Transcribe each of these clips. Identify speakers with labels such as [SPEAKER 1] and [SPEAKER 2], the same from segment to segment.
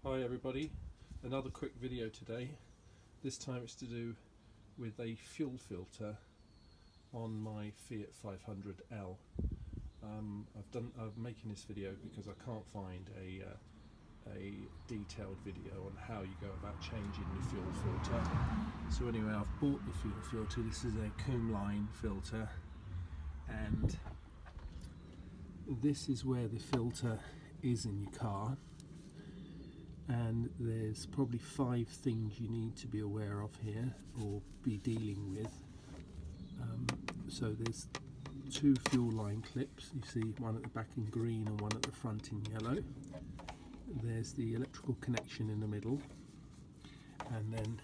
[SPEAKER 1] Hi everybody, another quick video today. This time it's to do with a fuel filter on my Fiat 500L. I'm making this video because I can't find a detailed video on how you go about changing the fuel filter. So anyway, I've bought the fuel filter. This is a Comb line filter, and this is where the filter is in your car. And there's probably 5 things you need to be aware of here or be dealing with. So there's 2 fuel line clips. You see one at the back in green and one at the front in yellow. There's the electrical connection in the middle, and then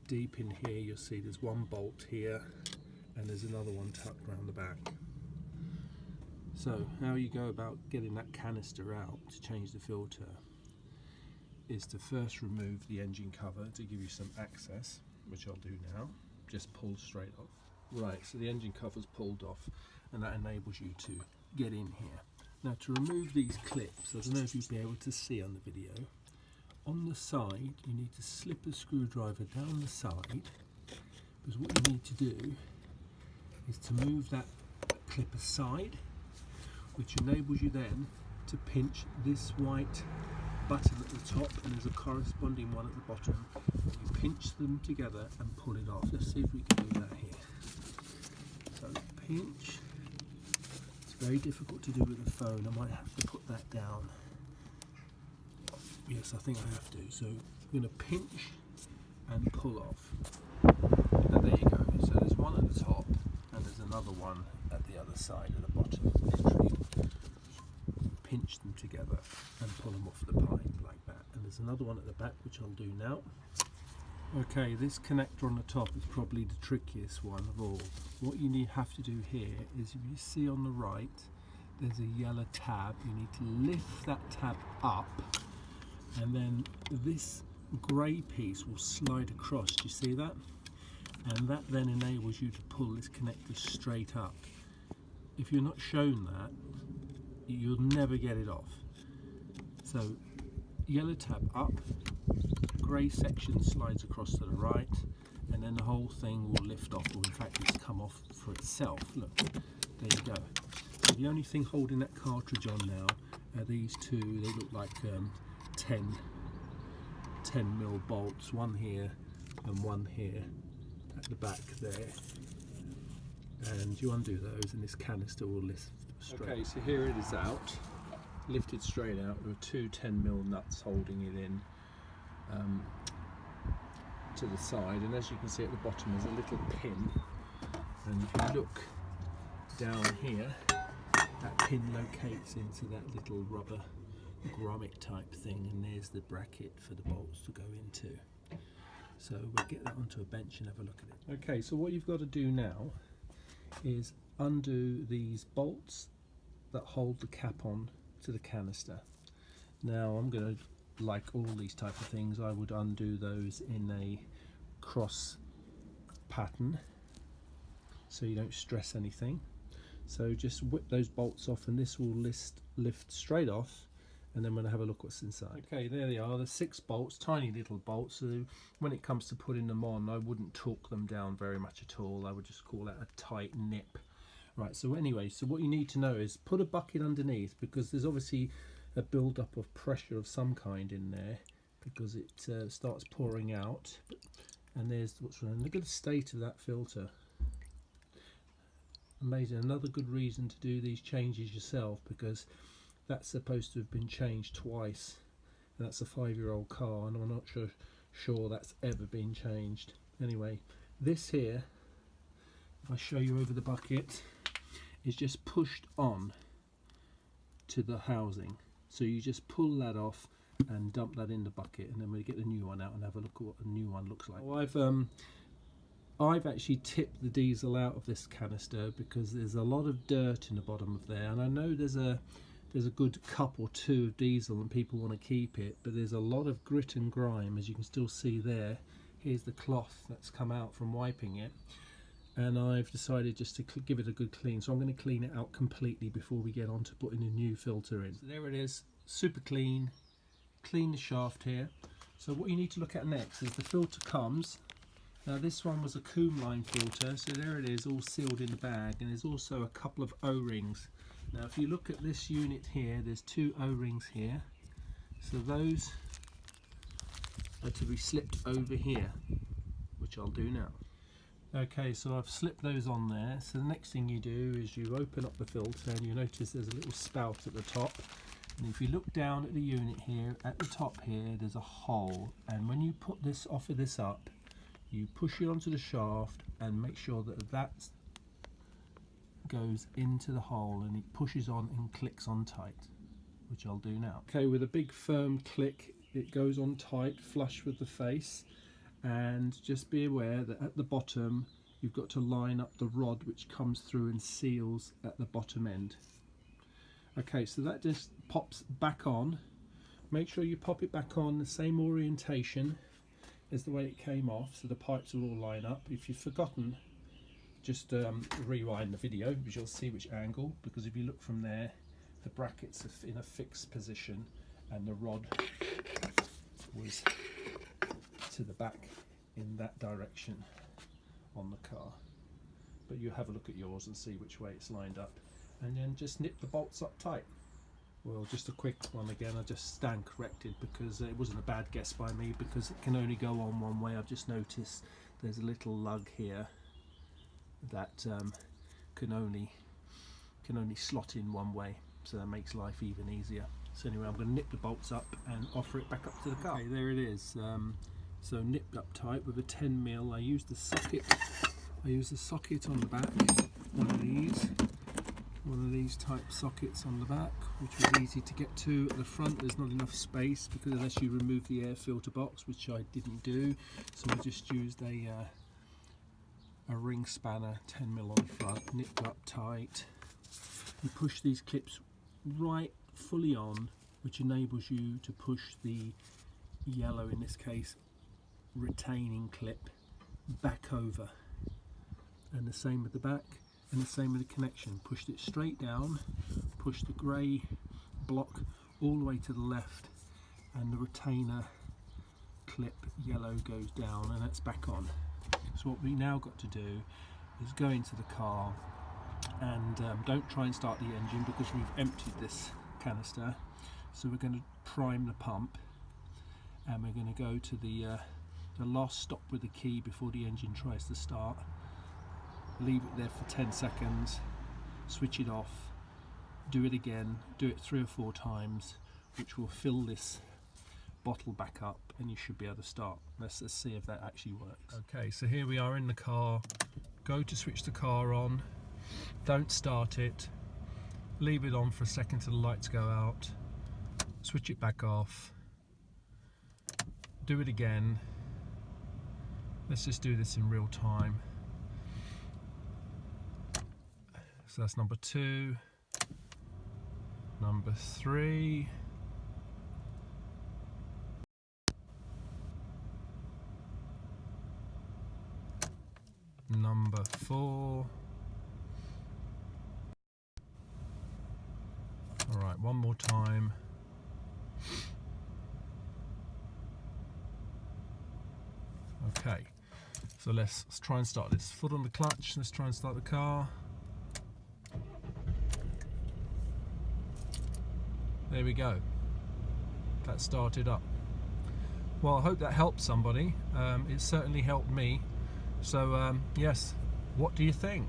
[SPEAKER 1] deep in here you'll see there's one bolt here and there's another one tucked around the back. So how you go about getting that canister out to change the filter is to first remove the engine cover to give you some access, which I'll do now. Just pull straight off. Right, so the engine cover's pulled off, and that enables you to get in here. Now to remove these clips, I don't know if you'll be able to see on the video, on the side you need to slip a screwdriver down the side, because what you need to do is to move that clip aside, which enables you then to pinch this white button at the top, and there's a corresponding one at the bottom. You pinch them together and pull it off. Let's see if we can do that here. So pinch. It's very difficult to do with a phone. I might have to put that down. Yes, I think I have to. So I'm going to pinch and pull off. And there you go. So there's one at the top and there's another one at the other side at the bottom. Literally pinch them together and pull them off the pipe like that. And there's another one at the back which I'll do now. Okay, this connector on the top is probably the trickiest one of all. What you have to do here is, if you see on the right there's a yellow tab, you need to lift that tab up, and then this grey piece will slide across. Do you see that? And that then enables you to pull this connector straight up. If you're not shown that, you'll never get it off. So yellow tab up, grey section slides across to the right, and then the whole thing will lift off, or in fact it's come off for itself. Look, there you go. So the only thing holding that cartridge on now are these 2. They look like 10 mil bolts, one here and one here at the back there, and you undo those and this canister will lift straight. Okay, so here it is out, lifted straight out. There are 2 10 mil nuts holding it in to the side, and as you can see at the bottom there's a little pin, and if you look down here, that pin locates into that little rubber grommet type thing, and there's the bracket for the bolts to go into. So we'll get that onto a bench and have a look at it. Okay, so what you've got to do now is undo these bolts that hold the cap on to the canister. Now I'm going to, like all these type of things, I would undo those in a cross pattern so you don't stress anything. So just whip those bolts off and this will lift straight off, and then we're going to have a look what's inside. Okay, there they are, the 6 bolts, tiny little bolts. So when it comes to putting them on, I wouldn't torque them down very much at all. I would just call that a tight nip. Right, so anyway, so what you need to know is put a bucket underneath, because there's obviously a build-up of pressure of some kind in there, because it starts pouring out. And there's what's wrong. Look at the state of that filter. Amazing. Another good reason to do these changes yourself, because that's supposed to have been changed twice, and that's a 5-year-old car, and I'm not sure that's ever been changed. Anyway, this here, if I show you over the bucket, is just pushed on to the housing. So you just pull that off and dump that in the bucket, and then we get the new one out and have a look at what a new one looks like. Well, I've actually tipped the diesel out of this canister because there's a lot of dirt in the bottom of there, and I know there's a good cup or 2 of diesel and people want to keep it, but there's a lot of grit and grime, as you can still see there. Here's the cloth that's come out from wiping it, and I've decided just to give it a good clean. So I'm going to clean it out completely before we get on to putting a new filter in. So there it is, super clean, clean the shaft here. So what you need to look at next is the filter comes. Now this one was a comb line filter, so there it is, all sealed in the bag, and there's also a couple of O-rings. Now if you look at this unit here, there's 2 O-rings here, so those are to be slipped over here, which I'll do now. Okay, so I've slipped those on there. So the next thing you do is you open up the filter, and you notice there's a little spout at the top. And if you look down at the unit here, at the top here, there's a hole. And when you put this, offer this up, you push it onto the shaft and make sure that that goes into the hole and it pushes on and clicks on tight, which I'll do now. Okay, with a big firm click, it goes on tight, flush with the face. And just be aware that at the bottom you've got to line up the rod which comes through and seals at the bottom end. Okay, so that just pops back on. Make sure you pop it back on the same orientation as the way it came off, so the pipes will all line up. If you've forgotten, just rewind the video because you'll see which angle, because if you look from there, the brackets are in a fixed position and the rod was to the back in that direction on the car. But you have a look at yours and see which way it's lined up, and then just nip the bolts up tight. Well, just a quick one again, I just stand corrected because it wasn't a bad guess by me, because it can only go on one way. I've just noticed there's a little lug here that can only slot in one way, so that makes life even easier. So anyway, I'm going to nip the bolts up and offer it back up to the car. Okay, there it is. So nipped up tight with a 10mm. I used the socket. I used the socket on the back. One of these type sockets on the back, which was easy to get to. At the front, there's not enough space because unless you remove the air filter box, which I didn't do, so I just used a ring spanner, 10mm on the front, nipped up tight. You push these clips right fully on, which enables you to push the yellow, in this case retaining clip, back over, and the same with the back and the same with the connection. Pushed it straight down, push the grey block all the way to the left, and the retainer clip yellow goes down, and that's back on. So what we now got to do is go into the car and don't try and start the engine because we've emptied this canister. So we're going to prime the pump, and we're going to go to the last stop with the key before the engine tries to start. Leave it there for 10 seconds, switch it off, do it again, do it 3 or 4 times, which will fill this bottle back up, and you should be able to start. Let's see if that actually works. Okay, so here we are in the car. Go to switch the car on, don't start it, leave it on for a second till the lights go out, switch it back off, do it again. Let's just do this in real time. So that's number 2, number 3, number 4. All right, one more time. Okay, so let's try and start this. Foot on the clutch, let's try and start the car. There we go, that started up. Well, I hope that helped somebody. It certainly helped me. So yes, what do you think?